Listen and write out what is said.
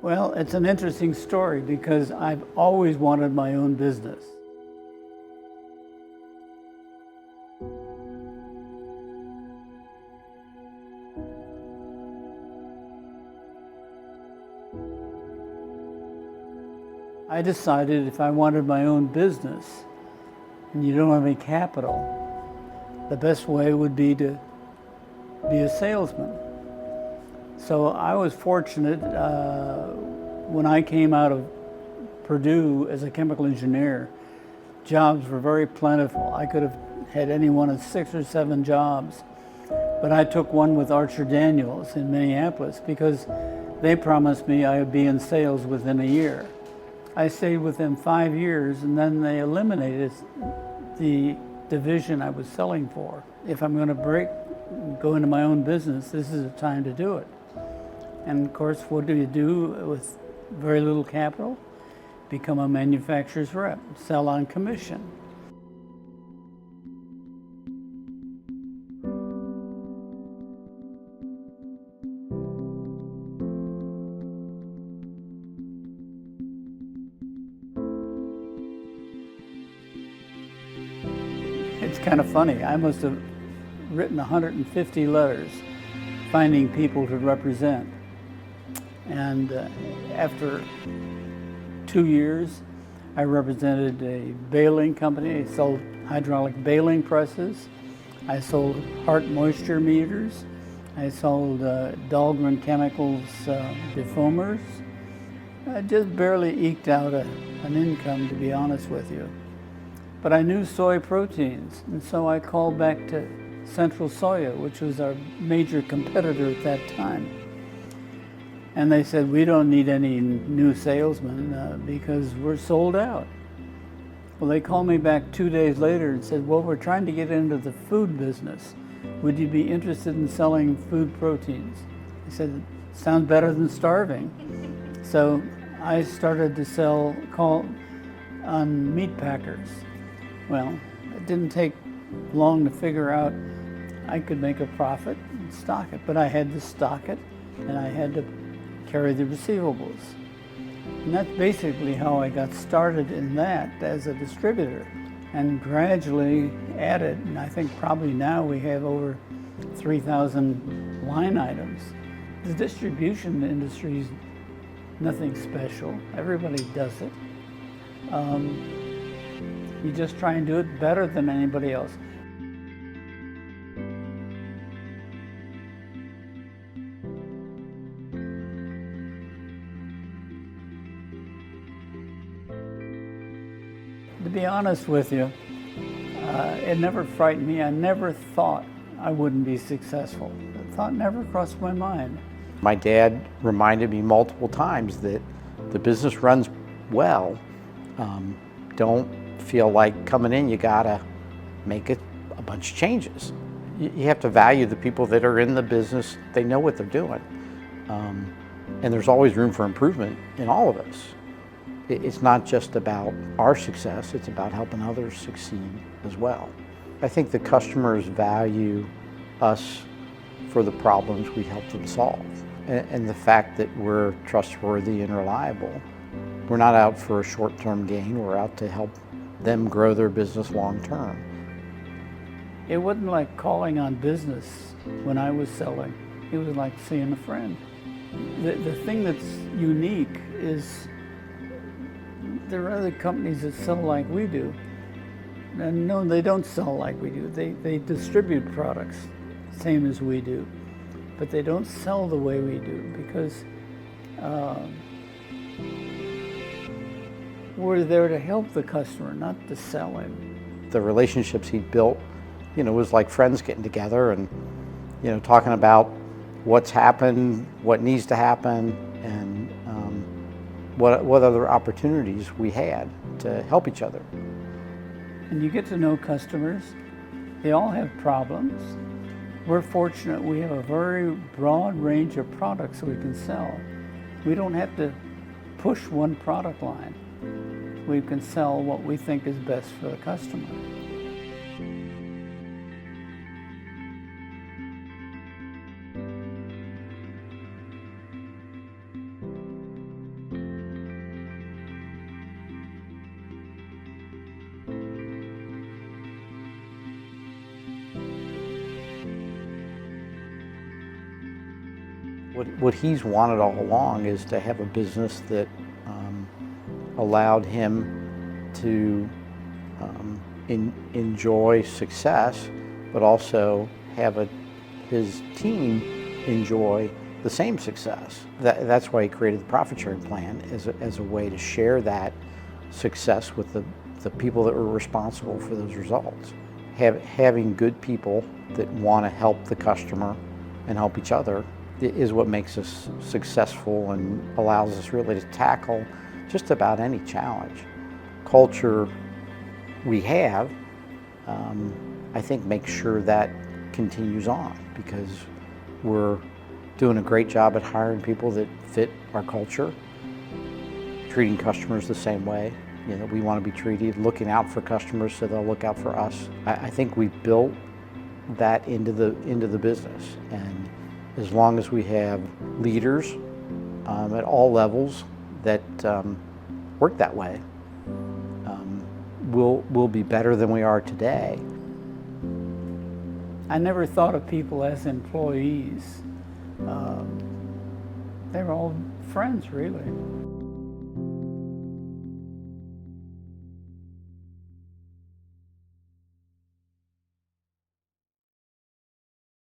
Well, it's an interesting story because I've always wanted my own business. I decided if I wanted my own business and you don't have any capital, the best way would be to be a salesman. So I was fortunate when I came out of Purdue as a chemical engineer, jobs were very plentiful. I could have had any one of 6 or 7 jobs, but I took one with Archer Daniels in Minneapolis because they promised me I would be in sales within a year. I stayed with them 5 years, and then they eliminated the division I was selling for. If I'm going to go into my own business, this is the time to do it. And of course, what do you do with very little capital? Become a manufacturer's rep, sell on commission. It's kind of funny. I must have written 150 letters finding people to represent. And after 2 years, I represented a baling company. I sold hydraulic baling presses. I sold heart moisture meters. I sold Dahlgren Chemicals defoamers. I just barely eked out an income, to be honest with you. But I knew soy proteins, and so I called back to Central Soya, which was our major competitor at that time. And they said, we don't need any new salesmen because we're sold out. Well, they called me back 2 days later and said, well, we're trying to get into the food business. Would you be interested in selling food proteins? I said, sounds better than starving. So I started to call on meat packers. Well, it didn't take long to figure out I could make a profit and stock it, but I had to stock it and I had to carry the receivables. And that's basically how I got started in that as a distributor, and gradually added, and I think probably now we have over 3,000 line items. The distribution industry is nothing special. Everybody does it. You just try and do it better than anybody else. To be honest with you, it never frightened me. I never thought I wouldn't be successful. The thought never crossed my mind. My dad reminded me multiple times that the business runs well. Don't feel like coming in, you gotta make a bunch of changes. You have to value the people that are in the business. They know what they're doing. And there's always room for improvement in all of us. It's not just about our success, it's about helping others succeed as well. I think the customers value us for the problems we help them solve. And the fact that we're trustworthy and reliable. We're not out for a short-term gain, we're out to help them grow their business long-term. It wasn't like calling on business when I was selling. It was like seeing a friend. The thing that's unique is there are other companies that sell like we do. And no, they don't sell like we do. They distribute products, same as we do. But they don't sell the way we do because we're there to help the customer, not to sell him. The relationships he built, was like friends getting together and, talking about what's happened, what needs to happen, and what other opportunities we had to help each other. And you get to know customers. They all have problems. We're fortunate we have a very broad range of products we can sell. We don't have to push one product line. We can sell what we think is best for the customer. What he's wanted all along is to have a business that allowed him to enjoy success, but also have his team enjoy the same success. That's why he created the profit sharing plan, as a way to share that success with the people that were responsible for those results. Having good people that want to help the customer and help each other is what makes us successful and allows us really to tackle just about any challenge. Culture we have, I think, makes sure that continues on, because we're doing a great job at hiring people that fit our culture, treating customers the same way. You know, we want to be treated, looking out for customers so they'll look out for us. I think we built that into the business, and as long as we have leaders at all levels that work that way, we'll be better than we are today. I never thought of people as employees. They were all friends, really.